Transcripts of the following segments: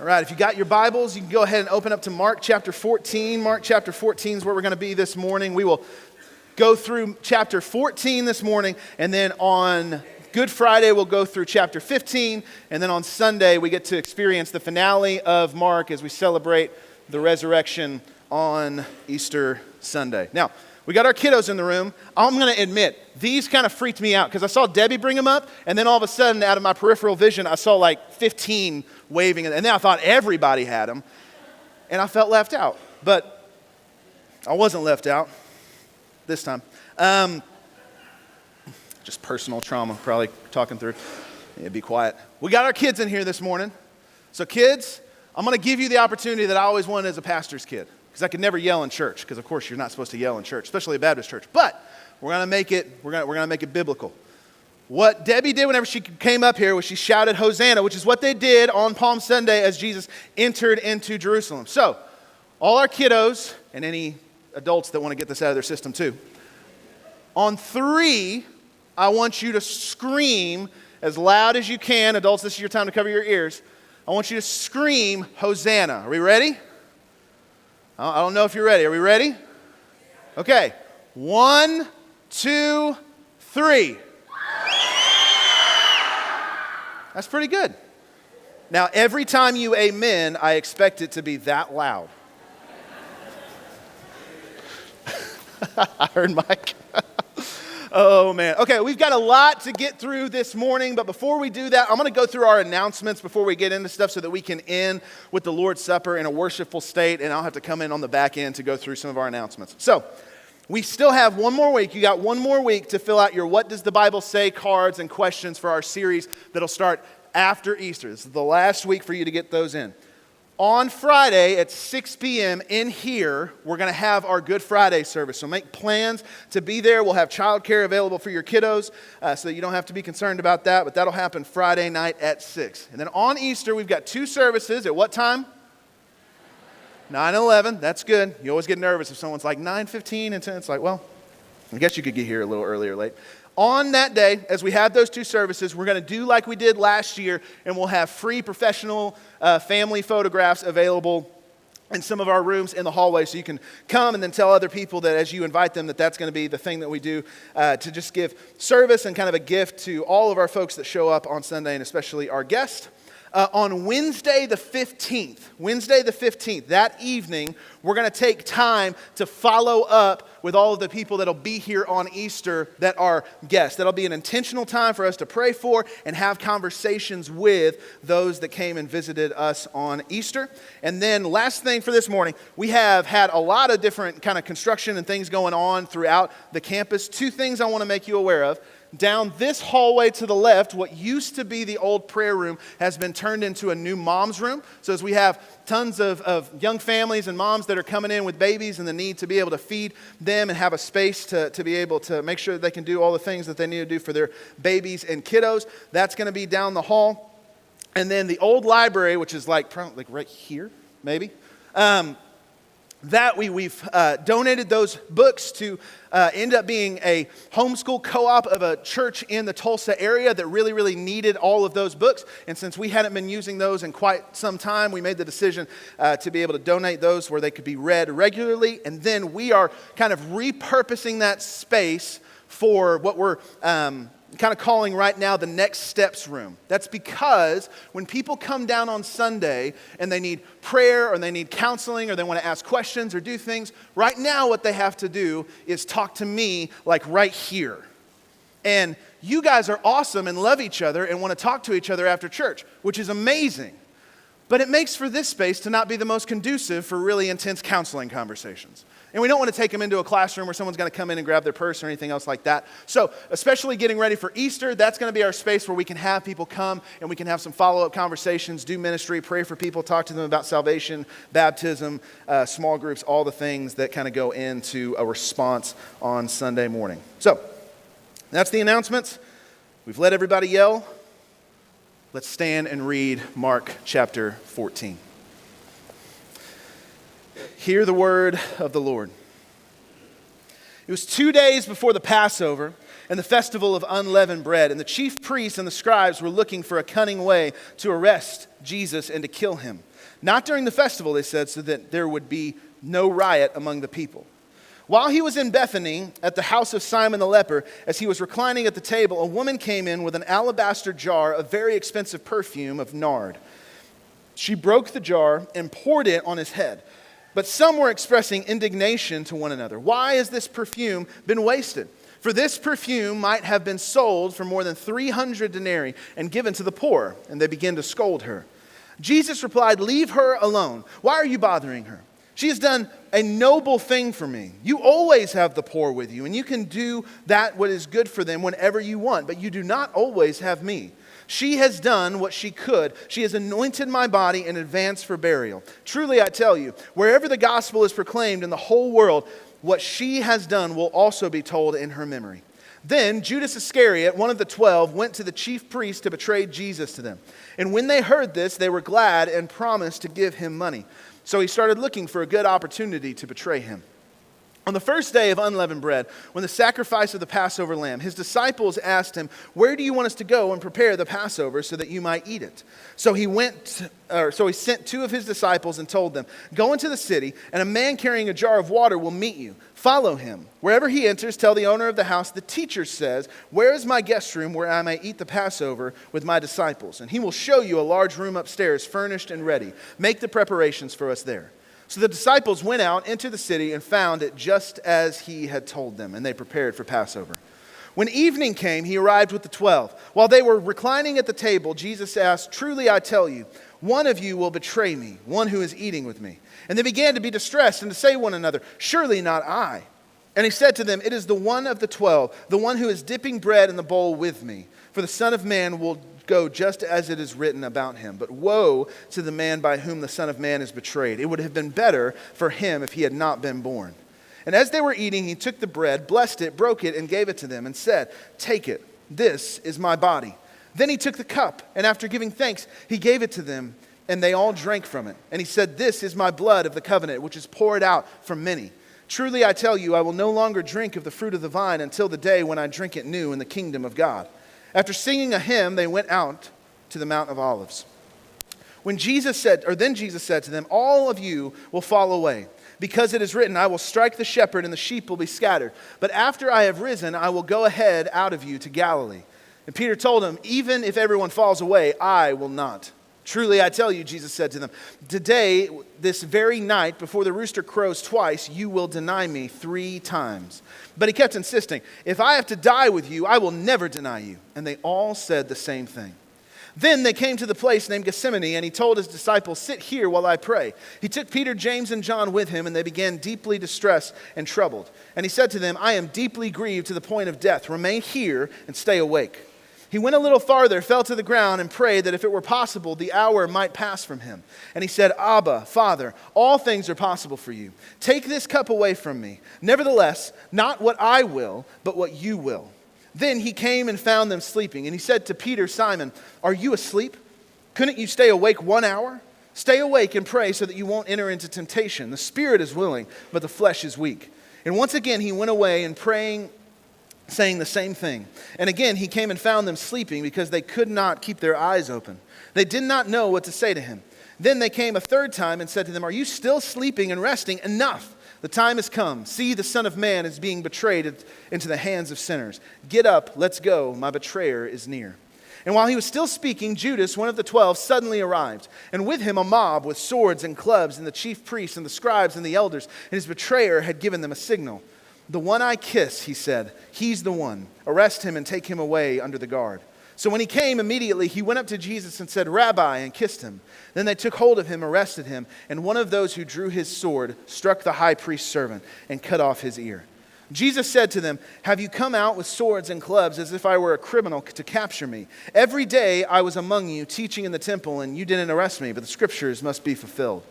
All right, if you got your Bibles, you can go ahead and open up to Mark chapter 14. Mark chapter 14 is where we're going to be this morning. We will go through chapter 14 this morning, and then on Good Friday, we'll go through chapter 15, and then on Sunday, we get to experience the finale of Mark as we celebrate the resurrection on Easter Sunday. Now, we got our kiddos in the room. I'm going to admit, these kind of freaked me out because I saw Debbie bring them up, and then all of a sudden, out of my peripheral vision, I saw like 15 waving, and then I thought everybody had them, and I felt left out. But I wasn't left out this time. Just personal trauma, probably talking through. Yeah, be quiet. We got our kids in here this morning. So kids, I'm going to give you the opportunity that I always wanted as a pastor's kid. Because I could never yell in church, because of course you're not supposed to yell in church, especially a Baptist church. But we're gonna make it biblical. What Debbie did whenever she came up here was she shouted Hosanna, which is what they did on Palm Sunday as Jesus entered into Jerusalem. So, all our kiddos and any adults that want to get this out of their system too. On 3, I want you to scream as loud as you can. Adults, this is your time to cover your ears. I want you to scream Hosanna. Are we ready? I don't know if you're ready. Are we ready? Okay. 1, 2, 3. That's pretty good. Now, every time you amen, I expect it to be that loud. I heard Mike. Oh, man. Okay, we've got a lot to get through this morning, but before we do that, I'm going to go through our announcements before we get into stuff so that we can end with the Lord's Supper in a worshipful state, and I'll have to come in on the back end to go through some of our announcements. So, we still have one more week. You got one more week to fill out your What Does the Bible Say cards and questions for our series that'll start after Easter. This is the last week for you to get those in. On Friday at 6 p.m. in here, we're going to have our Good Friday service. So make plans to be there. We'll have childcare available for your kiddos so that you don't have to be concerned about that. But that'll happen Friday night at 6. And then on Easter, we've got 2 services. At what time? 9:11. That's good. You always get nervous if someone's like 9:15 and 10. It's like, well, I guess you could get here a little early or late. On that day, as we have those 2 services, we're going to do like we did last year, and we'll have free professional family photographs available in some of our rooms in the hallway, so you can come and then tell other people that as you invite them that that's going to be the thing that we do to just give service and kind of a gift to all of our folks that show up on Sunday, and especially our guests. On Wednesday the 15th, that evening, we're going to take time to follow up with all of the people that'll be here on Easter that are guests. That'll be an intentional time for us to pray for and have conversations with those that came and visited us on Easter. And then last thing for this morning, we have had a lot of different kind of construction and things going on throughout the campus. 2 things I want to make you aware of. Down this hallway to the left, what used to be the old prayer room has been turned into a new mom's room. So as we have tons of young families and moms that are coming in with babies and the need to be able to feed them and have a space to be able to make sure that they can do all the things that they need to do for their babies and kiddos, that's going to be down the hall. And then the old library, which is like right here, maybe, that we've donated those books to end up being a homeschool co-op of a church in the Tulsa area that really, really needed all of those books. And since we hadn't been using those in quite some time, we made the decision to be able to donate those where they could be read regularly. And then we are kind of repurposing that space for what we're kind of calling right now the Next Steps room. That's because when people come down on Sunday and they need prayer or they need counseling or they want to ask questions or do things, right now what they have to do is talk to me like right here. And you guys are awesome and love each other and want to talk to each other after church, which is amazing. But it makes for this space to not be the most conducive for really intense counseling conversations. And we don't want to take them into a classroom where someone's going to come in and grab their purse or anything else like that. So especially getting ready for Easter, that's going to be our space where we can have people come and we can have some follow-up conversations, do ministry, pray for people, talk to them about salvation, baptism, small groups, all the things that kind of go into a response on Sunday morning. So that's the announcements. We've let everybody yell. Let's stand and read Mark chapter 14. Hear the word of the Lord. It was 2 days before the Passover and the festival of unleavened bread, and the chief priests and the scribes were looking for a cunning way to arrest Jesus and to kill him. Not during the festival, they said, so that there would be no riot among the people. While he was in Bethany at the house of Simon the leper, as he was reclining at the table, a woman came in with an alabaster jar of very expensive perfume of nard. She broke the jar and poured it on his head. But some were expressing indignation to one another. Why has this perfume been wasted? For this perfume might have been sold for more than 300 denarii and given to the poor. And they began to scold her. Jesus replied, "Leave her alone. Why are you bothering her? She has done a noble thing for me. You always have the poor with you, and you can do that what is good for them whenever you want, but you do not always have me. She has done what she could. She has anointed my body in advance for burial. Truly I tell you, wherever the gospel is proclaimed in the whole world, what she has done will also be told in her memory." Then Judas Iscariot, one of the 12, went to the chief priests to betray Jesus to them. And when they heard this, they were glad and promised to give him money. So he started looking for a good opportunity to betray him. On the first day of unleavened bread, when the sacrifice of the Passover lamb, his disciples asked him, "Where do you want us to go and prepare the Passover so that you might eat it?" So he sent 2 of his disciples and told them, "Go into the city, and a man carrying a jar of water will meet you. Follow him. Wherever he enters, tell the owner of the house, 'The teacher says, where is my guest room where I may eat the Passover with my disciples?' And he will show you a large room upstairs, furnished and ready. Make the preparations for us there." So the disciples went out into the city and found it just as he had told them, and they prepared for Passover. When evening came, he arrived with the 12. While they were reclining at the table, Jesus asked, "Truly I tell you, one of you will betray me, one who is eating with me." And they began to be distressed and to say to one another, "Surely not I." And he said to them, "It is the one of the 12, the one who is dipping bread in the bowl with me. For the Son of Man will go just as it is written about him. But woe to the man by whom the Son of Man is betrayed. It would have been better for him if he had not been born." And as they were eating, he took the bread, blessed it, broke it, and gave it to them, and said, "Take it, this is my body." Then he took the cup, and after giving thanks, he gave it to them, and they all drank from it. And he said, "This is my blood of the covenant, which is poured out for many. Truly I tell you, I will no longer drink of the fruit of the vine until the day when I drink it new in the kingdom of God." After singing a hymn, they went out to the Mount of Olives. Then Jesus said to them, "All of you will fall away, because it is written, 'I will strike the shepherd and the sheep will be scattered.' But after I have risen, I will go ahead out of you to Galilee." And Peter told him, "Even if everyone falls away, I will not." "Truly I tell you," Jesus said to them, "today, this very night, before the rooster crows twice, you will deny me 3 times." But he kept insisting, "If I have to die with you, I will never deny you." And they all said the same thing. Then they came to the place named Gethsemane, and he told his disciples, "Sit here while I pray." He took Peter, James, and John with him, and they began deeply distressed and troubled. And he said to them, "I am deeply grieved to the point of death. Remain here and stay awake." He went a little farther, fell to the ground, and prayed that if it were possible, the hour might pass from him. And he said, "Abba, Father, all things are possible for you. Take this cup away from me. Nevertheless, not what I will, but what you will." Then he came and found them sleeping. And he said to Peter, "Simon, are you asleep? Couldn't you stay awake 1 hour? Stay awake and pray so that you won't enter into temptation. The spirit is willing, but the flesh is weak." And once again he went away and praying, saying the same thing. And again he came and found them sleeping because they could not keep their eyes open. They did not know what to say to him. Then they came a third time and said to them, "Are you still sleeping and resting? Enough! The time has come. See, the Son of Man is being betrayed into the hands of sinners. Get up, let's go. My betrayer is near." And while he was still speaking, Judas, one of the 12, suddenly arrived, and with him a mob with swords and clubs, and the chief priests and the scribes and the elders, and his betrayer had given them a signal. "The one I kiss," he said, "he's the one. Arrest him and take him away under the guard." So when he came, immediately he went up to Jesus and said, "Rabbi," and kissed him. Then they took hold of him, arrested him, and one of those who drew his sword struck the high priest's servant and cut off his ear. Jesus said to them, "Have you come out with swords and clubs as if I were a criminal to capture me? Every day I was among you teaching in the temple, and you didn't arrest me, but the scriptures must be fulfilled."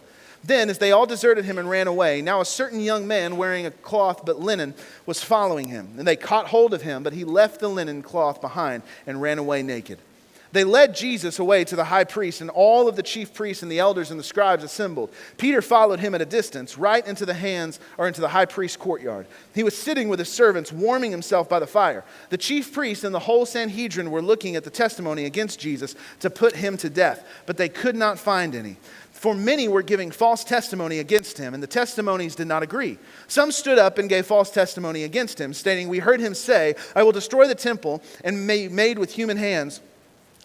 Then, as they all deserted him and ran away, now a certain young man wearing a cloth but linen was following him. And they caught hold of him, but he left the linen cloth behind and ran away naked. They led Jesus away to the high priest, and all of the chief priests and the elders and the scribes assembled. Peter followed him at a distance, right into the high priest's courtyard. He was sitting with his servants, warming himself by the fire. The chief priests and the whole Sanhedrin were looking at the testimony against Jesus to put him to death, but they could not find any. For many were giving false testimony against him, and the testimonies did not agree. Some stood up and gave false testimony against him, stating, "We heard him say, 'I will destroy the temple and made with human hands,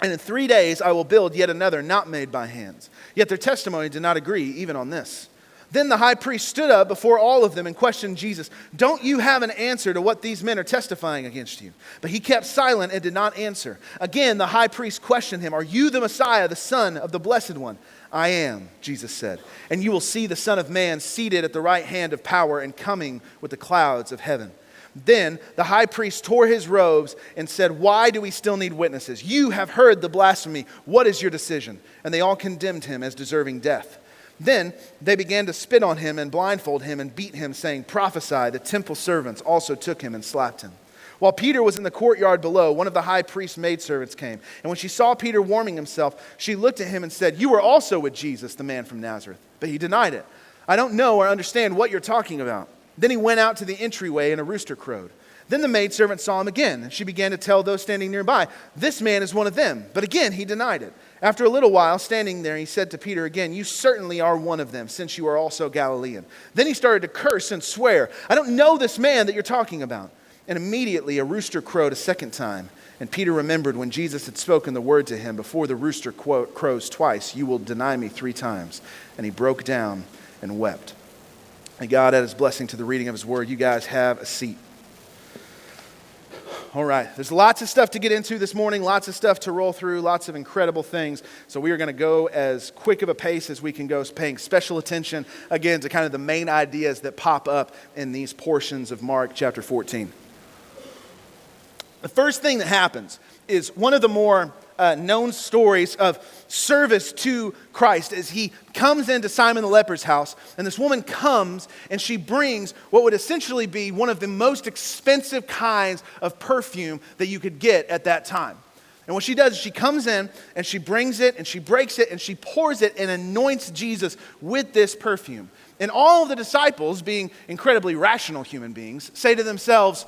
and in 3 days I will build yet another not made by hands.' Yet their testimony did not agree even on this." Then the high priest stood up before all of them and questioned Jesus, "Don't you have an answer to what these men are testifying against you?" But he kept silent and did not answer. Again, the high priest questioned him, "Are you the Messiah, the Son of the Blessed One?" "I am," Jesus said, "and you will see the Son of Man seated at the right hand of power and coming with the clouds of heaven." Then the high priest tore his robes and said, "Why do we still need witnesses? You have heard the blasphemy. What is your decision?" And they all condemned him as deserving death. Then they began to spit on him and blindfold him and beat him, saying, "Prophesy." The temple servants also took him and slapped him. While Peter was in the courtyard below, one of the high priest's maidservants came. And when she saw Peter warming himself, she looked at him and said, "You were also with Jesus, the man from Nazareth." But he denied it. "I don't know or understand what you're talking about." Then he went out to the entryway and a rooster crowed. Then the maidservant saw him again, and she began to tell those standing nearby, "This man is one of them." But again he denied it. After a little while, standing there, he said to Peter again, "You certainly are one of them, since you are also Galilean." Then he started to curse and swear, "I don't know this man that you're talking about." And immediately a rooster crowed a second time. And Peter remembered when Jesus had spoken the word to him, "Before the rooster crows twice, you will deny me 3 times." And he broke down and wept. May God add his blessing to the reading of his word. You guys have a seat. All right, there's lots of stuff to get into this morning, lots of stuff to roll through, lots of incredible things. So we are going to go as quick of a pace as we can go, paying special attention, again, to kind of the main ideas that pop up in these portions of Mark chapter 14. The first thing that happens is one of the more known stories of service to Christ as he comes into Simon the leper's house, and this woman comes and she brings what would essentially be one of the most expensive kinds of perfume that you could get at that time. And what she does is she comes in and she brings it and she breaks it and she pours it and anoints Jesus with this perfume. And all of the disciples, being incredibly rational human beings, say to themselves,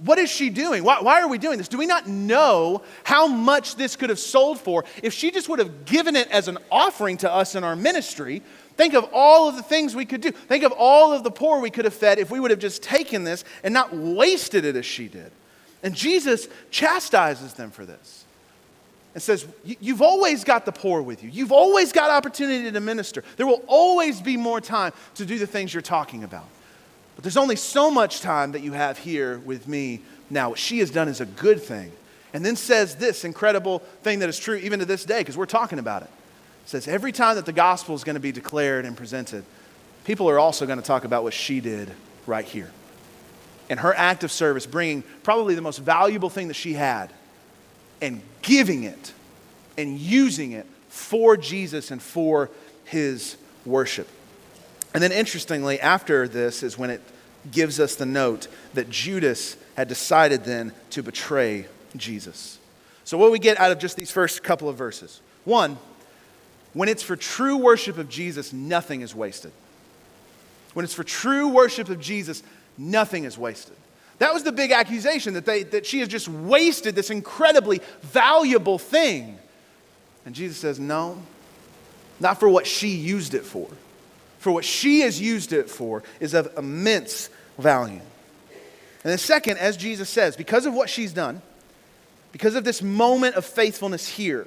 "What is she doing? Why are we doing this? Do we not know how much this could have sold for if she just would have given it as an offering to us in our ministry? Think of all of the things we could do. Think of all of the poor we could have fed if we would have just taken this and not wasted it as she did." And Jesus chastises them for this and says, "You've always got the poor with you. You've always got opportunity to minister. There will always be more time to do the things you're talking about. But there's only so much time that you have here with me now. What she has done is a good thing." And then says this incredible thing that is true even to this day, because we're talking about it. It says every time that the gospel is going to be declared and presented, people are also going to talk about what she did right here. And her act of service, bringing probably the most valuable thing that she had and giving it and using it for Jesus and for his worship. And then interestingly, after this is when it gives us the note that Judas had decided then to betray Jesus. So what do we get out of just these first couple of verses? One, when it's for true worship of Jesus, nothing is wasted. When it's for true worship of Jesus, nothing is wasted. That was the big accusation, that she has just wasted this incredibly valuable thing. And Jesus says, no, not for what she used it for. For what she has used it for is of immense value. And then second, as Jesus says, because of what she's done, because of this moment of faithfulness here,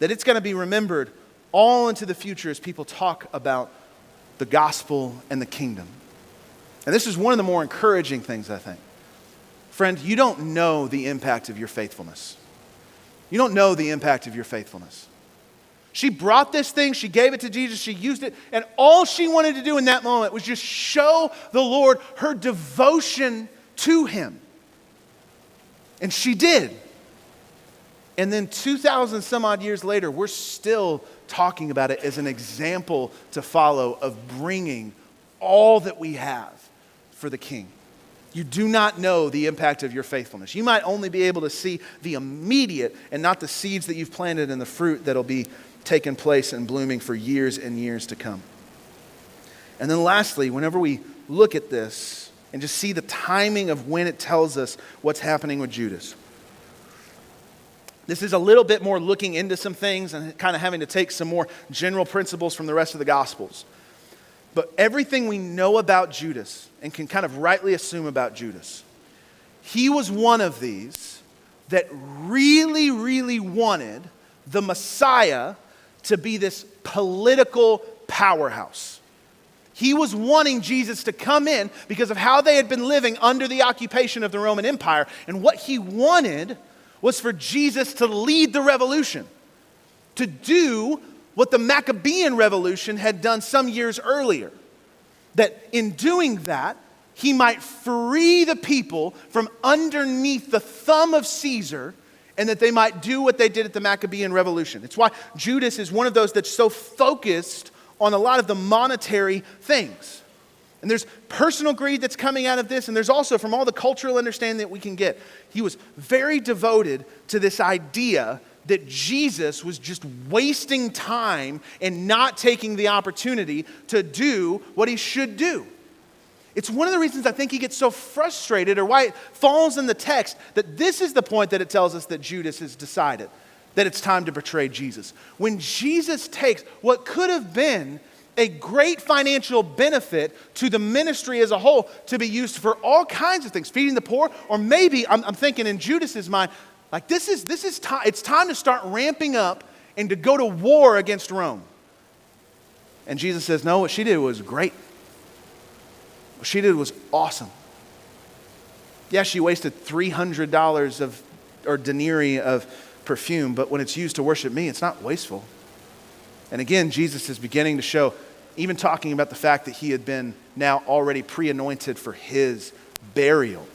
that it's going to be remembered all into the future as people talk about the gospel and the kingdom. And this is one of the more encouraging things, I think. Friend, you don't know the impact of your faithfulness. You don't know the impact of your faithfulness. She brought this thing, she gave it to Jesus, she used it, and all she wanted to do in that moment was just show the Lord her devotion to him. And she did. And then 2,000 some odd years later, we're still talking about it as an example to follow of bringing all that we have for the King. You do not know the impact of your faithfulness. You might only be able to see the immediate and not the seeds that you've planted and the fruit that'll be taking place and blooming for years and years to come. And then lastly, whenever we look at this and just see the timing of when it tells us what's happening with Judas. This is a little bit more looking into some things and kind of having to take some more general principles from the rest of the Gospels. But everything we know about Judas and can kind of rightly assume about Judas, he was one of these that really, really wanted the Messiah to be this political powerhouse. He was wanting Jesus to come in because of how they had been living under the occupation of the Roman Empire. And what he wanted was for Jesus to lead the revolution, to do what the Maccabean revolution had done some years earlier. That in doing that, he might free the people from underneath the thumb of Caesar, and that they might do what they did at the Maccabean revolution. It's why Judas is one of those that's so focused on a lot of the monetary things. And there's personal greed that's coming out of this, and there's also from all the cultural understanding that we can get, he was very devoted to this idea that Jesus was just wasting time and not taking the opportunity to do what he should do. It's one of the reasons I think he gets so frustrated, or why it falls in the text, that this is the point that it tells us that Judas has decided that it's time to betray Jesus. When Jesus takes what could have been a great financial benefit to the ministry as a whole to be used for all kinds of things, feeding the poor, or maybe, I'm thinking in Judas's mind, like this is time. It's time to start ramping up and to go to war against Rome. And Jesus says, no, what she did was great. What she did was awesome. Yeah, she wasted $300 or denarii of perfume, but when it's used to worship me, it's not wasteful. And again, Jesus is beginning to show, even talking about the fact that he had been now already pre-anointed for his burial.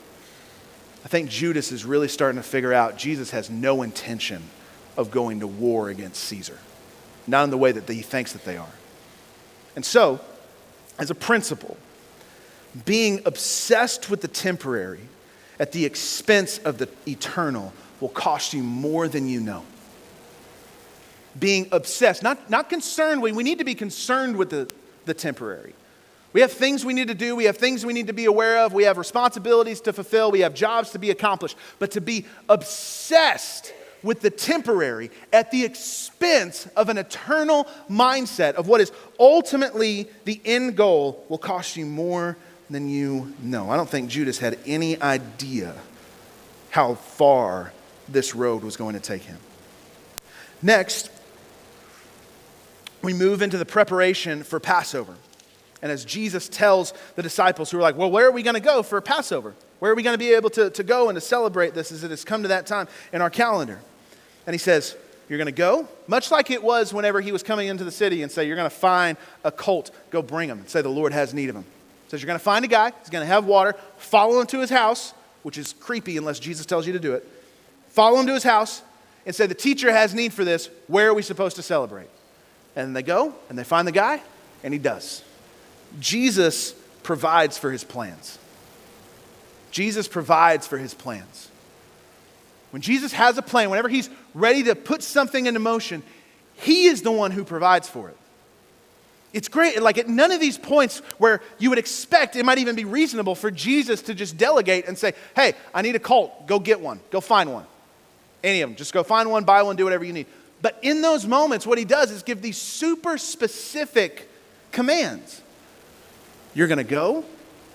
I think Judas is really starting to figure out Jesus has no intention of going to war against Caesar. Not in the way that he thinks that they are. And so, as a principle, being obsessed with the temporary at the expense of the eternal will cost you more than you know. Being obsessed, not concerned. We need to be concerned with the temporary. We have things we need to do. We have things we need to be aware of. We have responsibilities to fulfill. We have jobs to be accomplished. But to be obsessed with the temporary at the expense of an eternal mindset of what is ultimately the end goal will cost you more than you know. I don't think Judas had any idea how far this road was going to take him. Next, we move into the preparation for Passover. And as Jesus tells the disciples who are like, well, where are we going to go for Passover? Where are we going to be able to go and to celebrate this as it has come to that time in our calendar? And he says, you're going to go, much like it was whenever he was coming into the city and say, you're going to find a colt, go bring him, and say the Lord has need of him. He says, you're going to find a guy, he's going to have water, follow him to his house, which is creepy unless Jesus tells you to do it. Follow him to his house and say, the teacher has need for this, where are we supposed to celebrate? And they go and they find the guy, and he does. Jesus provides for his plans. Jesus provides for his plans. When Jesus has a plan, whenever he's ready to put something into motion, he is the one who provides for it. It's great, like at none of these points where you would expect, it might even be reasonable for Jesus to just delegate and say, hey, I need a colt, go get one, go find one. Any of them, just go find one, buy one, do whatever you need. But in those moments, what he does is give these super specific commands. You're going to go,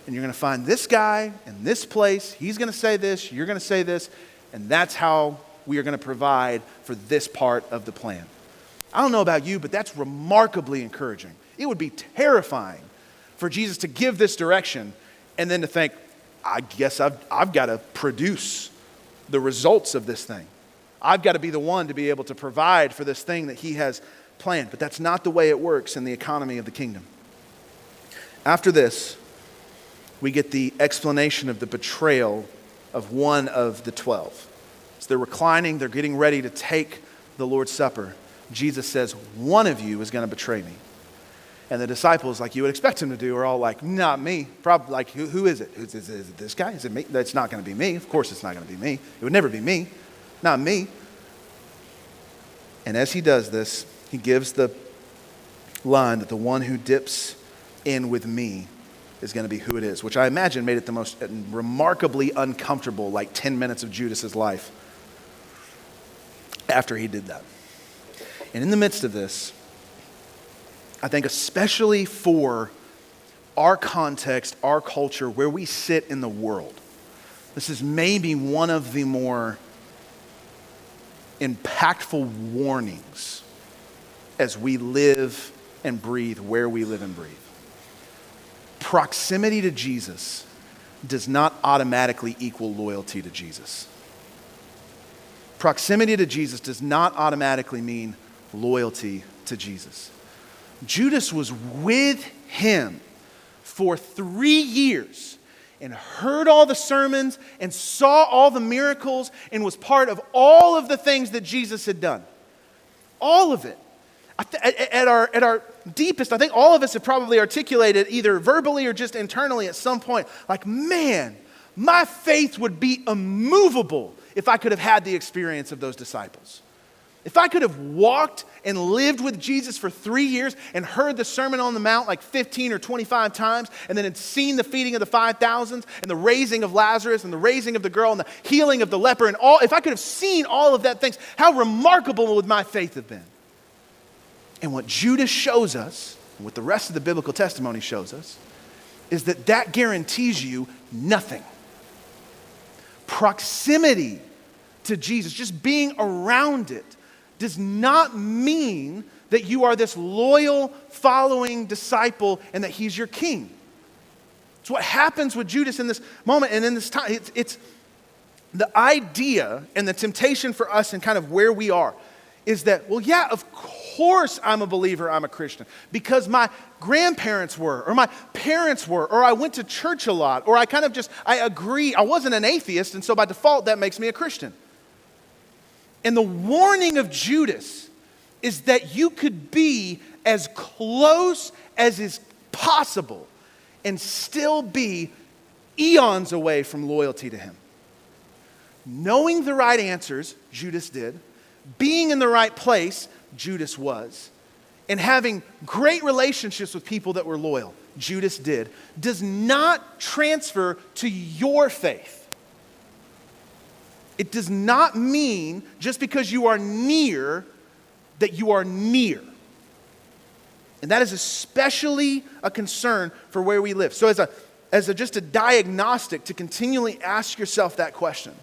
and you're going to find this guy in this place. He's going to say this, you're going to say this, and that's how we are going to provide for this part of the plan. I don't know about you, but that's remarkably encouraging. It would be terrifying for Jesus to give this direction and then to think, I guess I've got to produce the results of this thing. I've got to be the one to be able to provide for this thing that he has planned. But that's not the way it works in the economy of the kingdom. After this, we get the explanation of the betrayal of one of the 12. So they're reclining, they're getting ready to take the Lord's Supper. Jesus says, one of you is going to betray me. And the disciples, like you would expect him to do, are all like, not me. Probably like, who is it? Is it this guy? Is it me? That's not going to be me. Of course it's not going to be me. It would never be me. Not me. And as he does this, he gives the line that the one who dips in with me is going to be who it is, which I imagine made it the most remarkably uncomfortable, like 10 minutes of Judas's life after he did that. And in the midst of this, I think especially for our context, our culture, where we sit in the world, this is maybe one of the more impactful warnings as we live and breathe where we live and breathe. Proximity to Jesus does not automatically equal loyalty to Jesus. Proximity to Jesus does not automatically mean loyalty to Jesus. Judas was with him for 3 years and heard all the sermons and saw all the miracles and was part of all of the things that Jesus had done. All of it. At our deepest, I think all of us have probably articulated either verbally or just internally at some point, like, man, my faith would be immovable if I could have had the experience of those disciples. If I could have walked and lived with Jesus for 3 years and heard the Sermon on the Mount like 15 or 25 times, and then had seen the feeding of the 5,000s and the raising of Lazarus and the raising of the girl and the healing of the leper and all, if I could have seen all of that things, how remarkable would my faith have been? And what Judas shows us, and what the rest of the biblical testimony shows us, is that that guarantees you nothing. Proximity to Jesus, just being around it, does not mean that you are this loyal, following disciple and that he's your king. It's what happens with Judas in this moment and in this time. It's the idea and the temptation for us and kind of where we are is that, well, yeah, of course I'm a believer, I'm a Christian, because my grandparents were, or my parents were, or I went to church a lot, or I agree, I wasn't an atheist, and so by default that makes me a Christian. And the warning of Judas is that you could be as close as is possible and still be eons away from loyalty to him. Knowing the right answers, Judas did, being in the right place, Judas was, and having great relationships with people that were loyal, Judas did, does not transfer to your faith. It does not mean just because you are near that you are near. And that is especially a concern for where we live. So as just a diagnostic to continually ask yourself that question.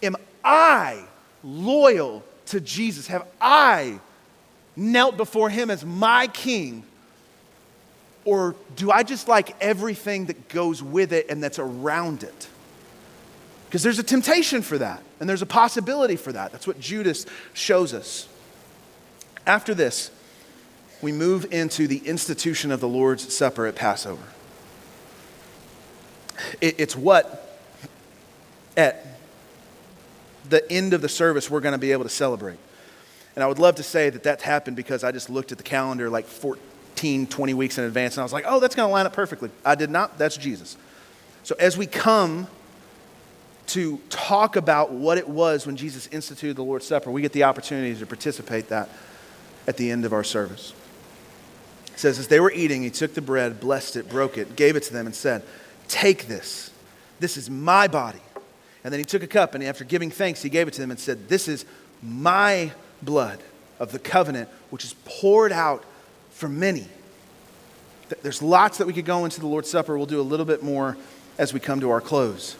Am I loyal to Jesus? Have I knelt before him as my king? Or do I just like everything that goes with it and that's around it? Because there's a temptation for that, and there's a possibility for that. That's what Judas shows us. After this, we move into the institution of the Lord's Supper at Passover. It's what, at the end of the service, we're going to be able to celebrate. And I would love to say that that happened because I just looked at the calendar like 14, 20 weeks in advance, and I was like, oh, that's going to line up perfectly. I did not. That's Jesus. So as we come to talk about what it was when Jesus instituted the Lord's Supper, we get the opportunity to participate that at the end of our service. It says, as they were eating, he took the bread, blessed it, broke it, gave it to them and said, take this. This is my body. And then he took a cup and after giving thanks, he gave it to them and said, this is my blood of the covenant, which is poured out for many. There's lots that we could go into the Lord's Supper. We'll do a little bit more as we come to our close.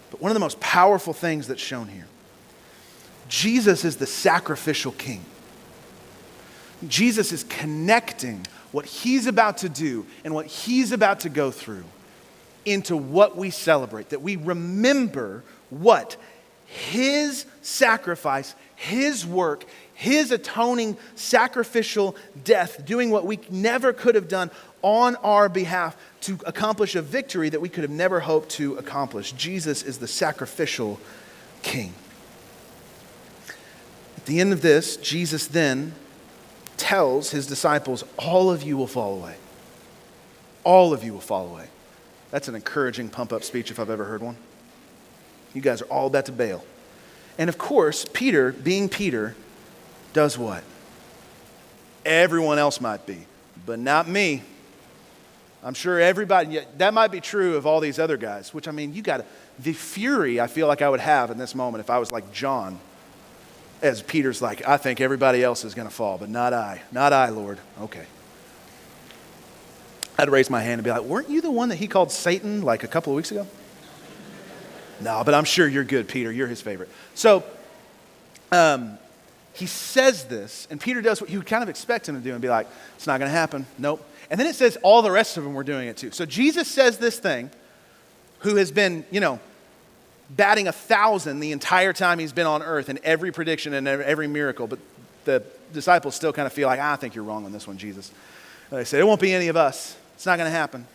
But one of the most powerful things that's shown here, Jesus is the sacrificial king. Jesus is connecting what he's about to do and what he's about to go through into what we celebrate, that we remember what his sacrifice, his work, his atoning sacrificial death, doing what we never could have done on our behalf to accomplish a victory that we could have never hoped to accomplish. Jesus is the sacrificial king. At the end of this, Jesus then tells his disciples, all of you will fall away. All of you will fall away. That's an encouraging pump-up speech if I've ever heard one. You guys are all about to bail. And of course, Peter, being Peter, does what? Everyone else might be, but not me. I'm sure everybody, that might be true of all these other guys, which I mean, the fury I feel like I would have in this moment if I was like John, as Peter's like, I think everybody else is going to fall, but not I, Lord. Okay. I'd raise my hand and be like, weren't you the one that he called Satan like a couple of weeks ago? No, but I'm sure you're good, Peter. You're his favorite. So he says this, and Peter does what you would kind of expect him to do and be like, it's not going to happen. Nope. And then it says all the rest of them were doing it too. So Jesus says this thing, who has been, batting 1,000 the entire time he's been on earth in every prediction and every miracle, but the disciples still kind of feel like, I think you're wrong on this one, Jesus. And they say, it won't be any of us. It's not going to happen.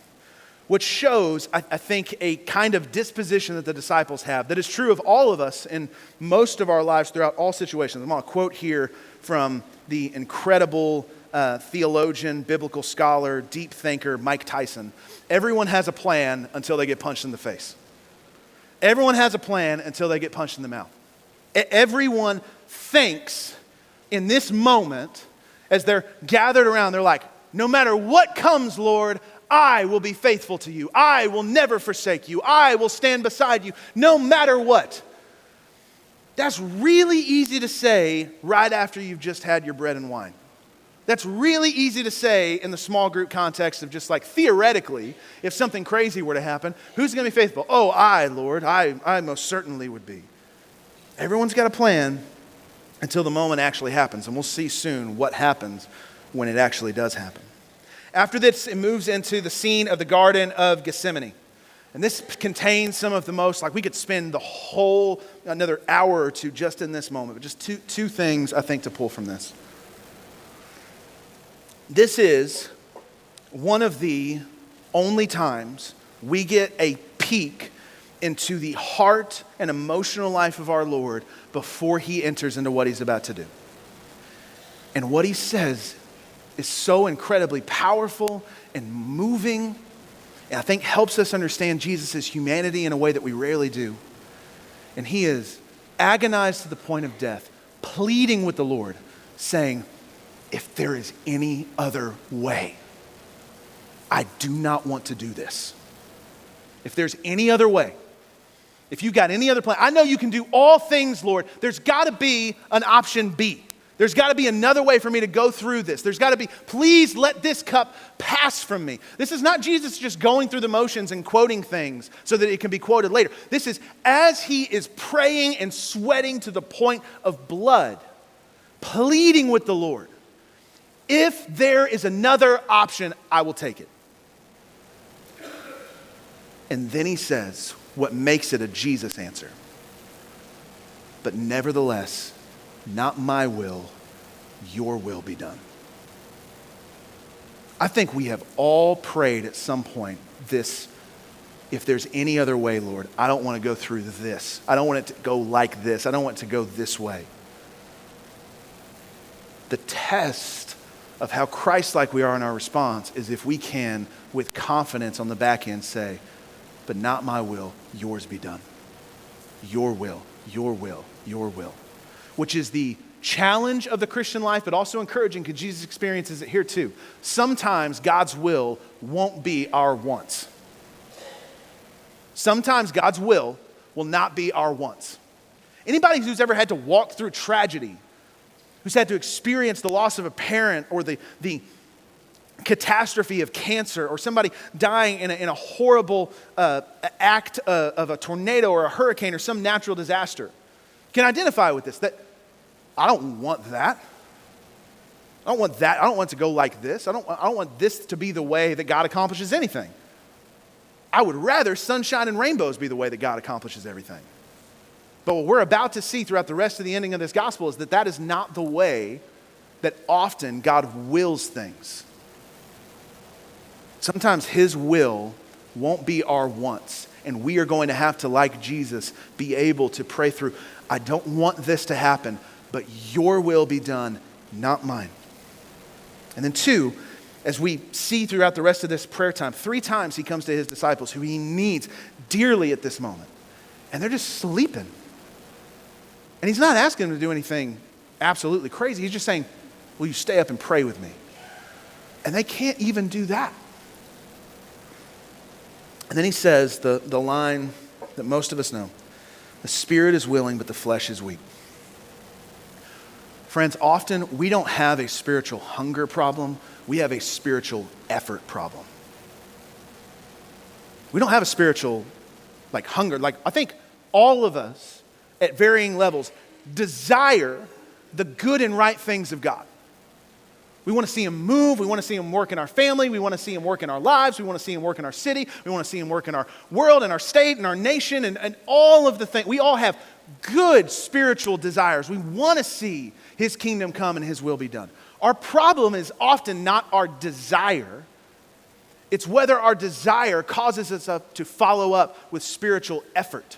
Which shows, I think, a kind of disposition that the disciples have that is true of all of us in most of our lives throughout all situations. I'm going to quote here from the incredible theologian, biblical scholar, deep thinker, Mike Tyson. Everyone has a plan until they get punched in the face. Everyone has a plan until they get punched in the mouth. Everyone thinks in this moment, as they're gathered around, they're like, no matter what comes, Lord, I will be faithful to you. I will never forsake you. I will stand beside you no matter what. That's really easy to say right after you've just had your bread and wine. That's really easy to say in the small group context of just like theoretically, if something crazy were to happen, who's going to be faithful? Oh, I, Lord, I most certainly would be. Everyone's got a plan until the moment actually happens, and we'll see soon what happens when it actually does happen. After this, it moves into the scene of the Garden of Gethsemane. And this contains some of the most, we could spend another hour or two just in this moment, but just two things I think to pull from this. This is one of the only times we get a peek into the heart and emotional life of our Lord before he enters into what he's about to do. And what he says is so incredibly powerful and moving, and I think helps us understand Jesus' humanity in a way that we rarely do. And he is agonized to the point of death, pleading with the Lord, saying, if there is any other way, I do not want to do this. If there's any other way, if you've got any other plan, I know you can do all things, Lord. There's got to be an option B. There's got to be another way for me to go through this. There's got to be, please let this cup pass from me. This is not Jesus just going through the motions and quoting things so that it can be quoted later. This is as he is praying and sweating to the point of blood, pleading with the Lord. If there is another option, I will take it. And then he says what makes it a Jesus answer. But nevertheless, not my will, your will be done. I think we have all prayed at some point this, if there's any other way, Lord, I don't want to go through this. I don't want it to go like this. I don't want it to go this way. The test of how Christ-like we are in our response is if we can, with confidence on the back end, say, but not my will, yours be done. Your will, your will, your will. Which is the challenge of the Christian life, but also encouraging because Jesus experiences it here too. Sometimes God's will won't be our wants. Sometimes God's will not be our wants. Anybody who's ever had to walk through tragedy, who's had to experience the loss of a parent or the catastrophe of cancer or somebody dying in a horrible act of a tornado or a hurricane or some natural disaster, can identify with this, that I don't want that. I don't want that. I don't want it to go like this. I don't want this to be the way that God accomplishes anything. I would rather sunshine and rainbows be the way that God accomplishes everything. But what we're about to see throughout the rest of the ending of this gospel is that is not the way that often God wills things. Sometimes his will won't be our wants, and we are going to have to, like Jesus, be able to pray through, I don't want this to happen, but your will be done, not mine. And then 2, as we see throughout the rest of this prayer time, 3 times he comes to his disciples who he needs dearly at this moment. And they're just sleeping. And he's not asking them to do anything absolutely crazy. He's just saying, will you stay up and pray with me? And they can't even do that. And then he says the line that most of us know, the spirit is willing, but the flesh is weak. Friends, often we don't have a spiritual hunger problem. We have a spiritual effort problem. We don't have a spiritual hunger. I think all of us at varying levels desire the good and right things of God. We want to see him move. We want to see him work in our family. We want to see him work in our lives. We want to see him work in our city. We want to see him work in our world, in our state, in our nation, and all of the things. We all have good spiritual desires. We want to see his kingdom come and his will be done. Our problem is often not our desire. It's whether our desire causes us to follow up with spiritual effort.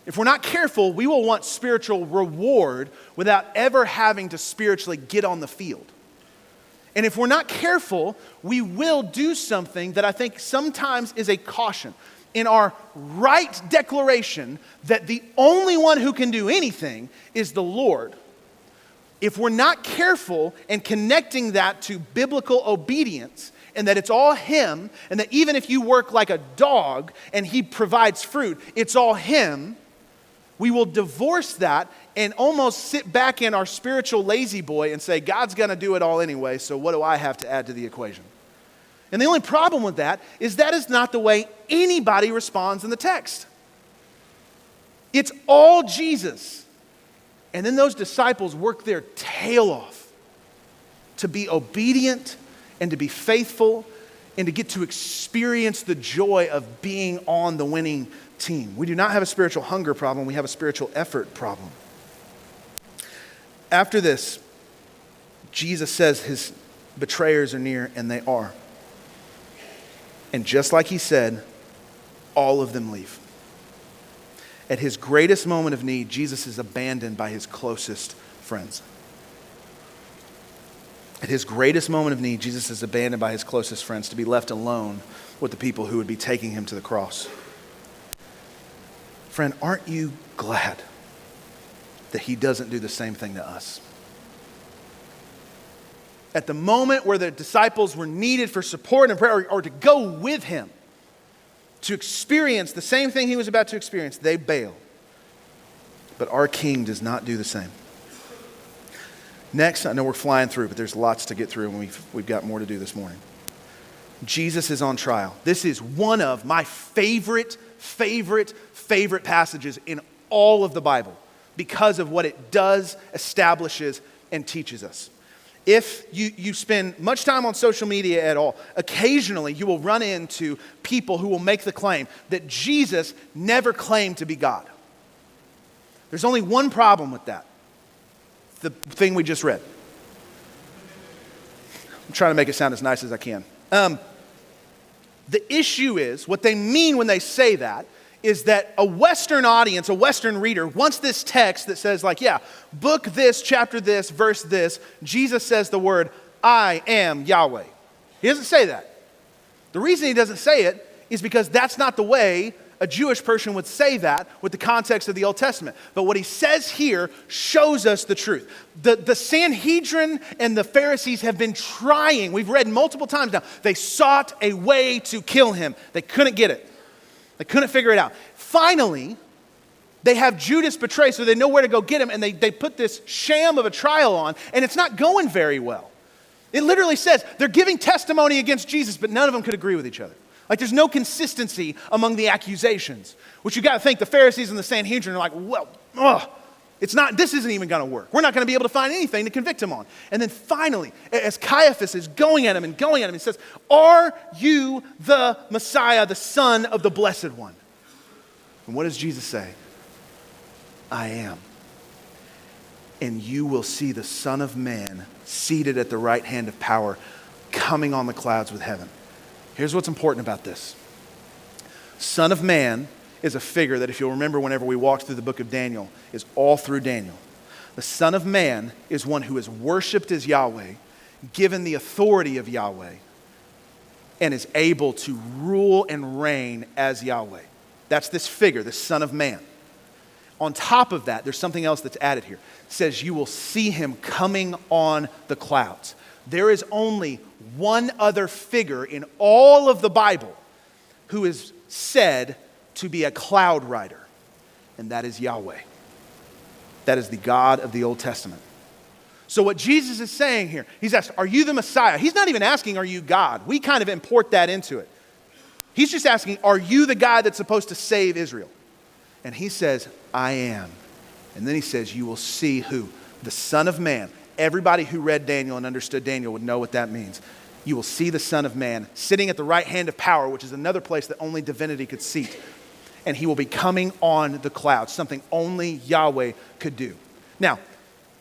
If we're not careful, we will want spiritual reward without ever having to spiritually get on the field. And if we're not careful, we will do something that I think sometimes is a caution. In our right declaration that the only one who can do anything is the Lord, if we're not careful in connecting that to biblical obedience, and that it's all him, and that even if you work like a dog and he provides fruit, it's all him, we will divorce that and almost sit back in our spiritual lazy boy and say, God's going to do it all anyway, so what do I have to add to the equation? And the only problem with that is not the way anybody responds in the text. It's all Jesus. And then those disciples work their tail off to be obedient and to be faithful and to get to experience the joy of being on the winning team. We do not have a spiritual hunger problem. We have a spiritual effort problem. After this, Jesus says his betrayers are near, and they are. And just like he said, all of them leave. At his greatest moment of need, Jesus is abandoned by his closest friends. At his greatest moment of need, Jesus is abandoned by his closest friends to be left alone with the people who would be taking him to the cross. Friend, aren't you glad that he doesn't do the same thing to us? At the moment where the disciples were needed for support and prayer, or to go with him to experience the same thing he was about to experience, they bail. But our King does not do the same. Next, I know we're flying through, but there's lots to get through, and we've got more to do this morning. Jesus is on trial. This is one of my favorite passages in all of the Bible because of what it does, establishes, and teaches us. If you spend much time on social media at all, occasionally you will run into people who will make the claim that Jesus never claimed to be God. There's only one problem with that. The thing we just read. I'm trying to make it sound as nice as I can. The issue is, what they mean when they say that, is that a Western audience, a Western reader, wants this text that says book this, chapter this, verse this. Jesus says the word, I am Yahweh. He doesn't say that. The reason he doesn't say it is because that's not the way a Jewish person would say that with the context of the Old Testament. But what he says here shows us the truth. The Sanhedrin and the Pharisees have been trying, we've read multiple times now, they sought a way to kill him. They couldn't get it. They couldn't figure it out. Finally, they have Judas betray, so they know where to go get him, and they put this sham of a trial on, and it's not going very well. It literally says they're giving testimony against Jesus, but none of them could agree with each other. There's no consistency among the accusations, which you got to think the Pharisees and the Sanhedrin are this isn't even going to work. We're not going to be able to find anything to convict him on. And then finally, as Caiaphas is going at him, he says, are you the Messiah, the Son of the Blessed One? And what does Jesus say? I am. And you will see the Son of Man seated at the right hand of power, coming on the clouds with heaven. Here's what's important about this. Son of Man is a figure that, if you'll remember whenever we walked through the book of Daniel, is all through Daniel. The Son of Man is one who is worshipped as Yahweh given the authority of Yahweh, and is able to rule and reign as Yahweh. That's this figure, the Son of Man. On top of that, there's something else that's added here. It says you will see him coming on the clouds. There is only one other figure in all of the Bible who is said to be a cloud rider, and that is Yahweh. That is the God of the Old Testament. So what Jesus is saying here, he's asked, are you the Messiah? He's not even asking, are you God? We kind of import that into it. He's just asking, are you the guy that's supposed to save Israel? And he says, I am. And then he says, you will see who? The Son of Man. Everybody who read Daniel and understood Daniel would know what that means. You will see the Son of Man sitting at the right hand of power, which is another place that only divinity could seat. And he will be coming on the clouds, something only Yahweh could do. Now,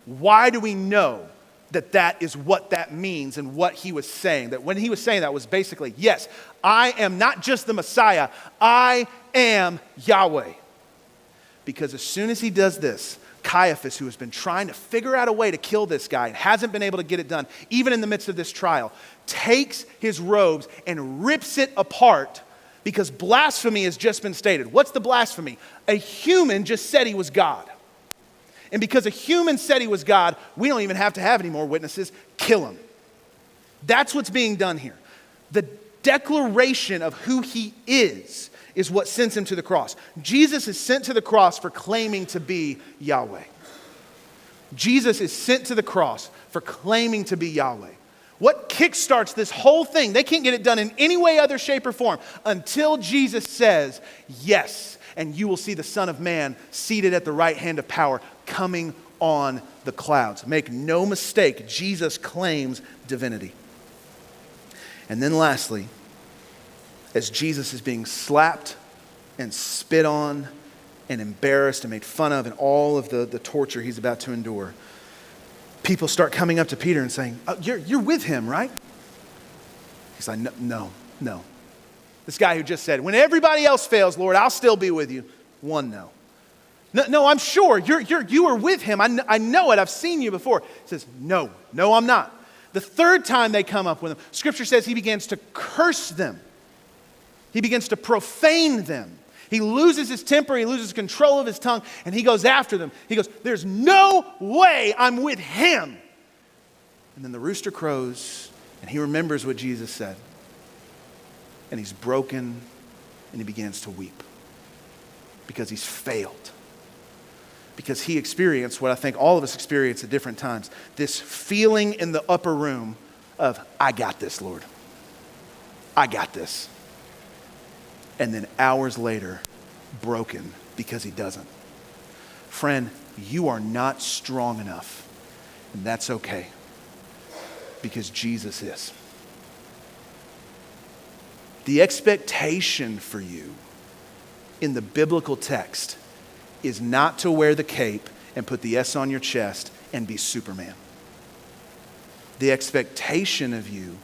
why do we know that that is what that means and what he was saying? That when he was saying that was basically, yes, I am not just the Messiah, I am Yahweh. Because as soon as he does this, Caiaphas, who has been trying to figure out a way to kill this guy and hasn't been able to get it done, even in the midst of this trial, takes his robes and rips it apart because blasphemy has just been stated. What's the blasphemy? A human just said he was God. And because a human said he was God, we don't even have to have any more witnesses. Kill him. That's what's being done here. The declaration of who he is what sends him to the cross. Jesus is sent to the cross for claiming to be Yahweh. Jesus is sent to the cross for claiming to be Yahweh. What kickstarts this whole thing? They can't get it done in any way, other shape, or form until Jesus says, yes, and you will see the Son of Man seated at the right hand of power, coming on the clouds. Make no mistake, Jesus claims divinity. And then lastly, as Jesus is being slapped and spit on and embarrassed and made fun of and all of the torture he's about to endure, people start coming up to Peter and saying, oh, you're with him, right? He's like, no. This guy who just said, when everybody else fails, Lord, I'll still be with you. One no. No, I'm sure. You are with him. I know it. I've seen you before. He says, no, I'm not. The third time they come up with him, Scripture says he begins to curse them. He begins to profane them. He loses his temper, he loses control of his tongue, and he goes after them. He goes, there's no way I'm with him. And then the rooster crows, and he remembers what Jesus said. And he's broken, and he begins to weep. Because he's failed. Because he experienced what I think all of us experience at different times. This feeling in the upper room of, I got this, Lord. I got this. And then hours later, broken because he doesn't. Friend, you are not strong enough, and that's okay, because Jesus is. The expectation for you in the biblical text is not to wear the cape and put the S on your chest and be Superman. The expectation of you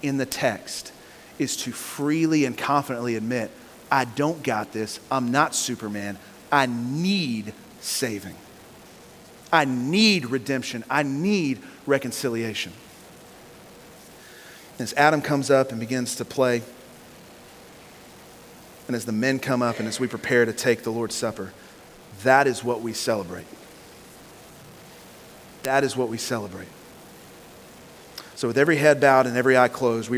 in the text is to freely and confidently admit, I don't got this. I'm not Superman. I need saving. I need redemption. I need reconciliation. As Adam comes up and begins to play, and as the men come up and as we prepare to take the Lord's Supper, that is what we celebrate. That is what we celebrate. So with every head bowed and every eye closed, we are